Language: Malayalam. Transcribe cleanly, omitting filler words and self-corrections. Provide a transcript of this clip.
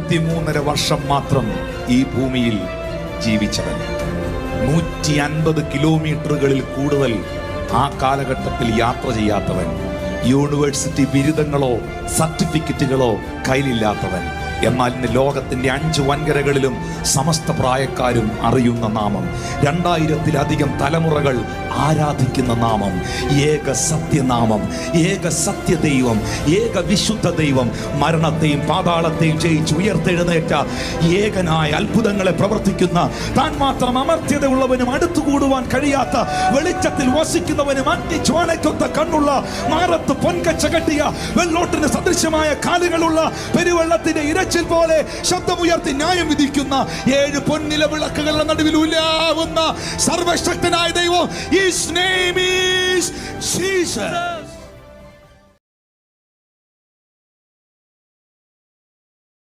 23.5 വർഷം മാത്രം ഈ ഭൂമിയിൽ ജീവിച്ചവൻ, 150 കിലോമീറ്ററുകളിൽ കൂടുതൽ ആ കാലഘട്ടത്തിൽ യാത്ര ചെയ്യാത്തവൻ, യൂണിവേഴ്സിറ്റി ബിരുദങ്ങളോ സർട്ടിഫിക്കറ്റുകളോ കയ്യിലില്ലാത്തവൻ, എന്നാൽ ഇന്ന് ലോകത്തിന്റെ 5 വൻകരകളിലും സമസ്ത പ്രായക്കാരും അറിയുന്ന നാമം, 2000-ലധികം തലമുറകൾ ആരാധിക്കുന്ന നാമം, ഏക സത്യനാമം, ഏക സത്യദൈവം, ഏക വിശുദ്ധ ദൈവം, മരണത്തെയും പാതാളത്തെയും ജയിച്ച് ഉയർത്തെഴുന്നേറ്റ ഏകനായ അത്ഭുതങ്ങളെ പ്രവർത്തിക്കുന്ന, താൻ മാത്രം അമർത്യതയുള്ളവനും അടുത്തുകൂടുവാൻ കഴിയാത്ത വെളിച്ചത്തിൽ വസിക്കുന്നവനും അഗ്നിജ്വാലയ്ക്കൊത്ത കണ്ണുള്ള, മാറത്ത് പൊൻകച്ച കെട്ടിയ, വെള്ളോട്ടിന് സദൃശ്യമായ കാലുകളുള്ള, പെരുവെള്ളത്തിന്റെ ഇരച്ചിൽ പോലെ ശബ്ദമുയർത്തി ന്യായം വിധിക്കുന്ന, 7 പൊന്നില വിളക്കുകളുടെ നടുവിൽ ഉലാവുന്ന സർവശക്തനായ ദൈവം. His name is Jesus.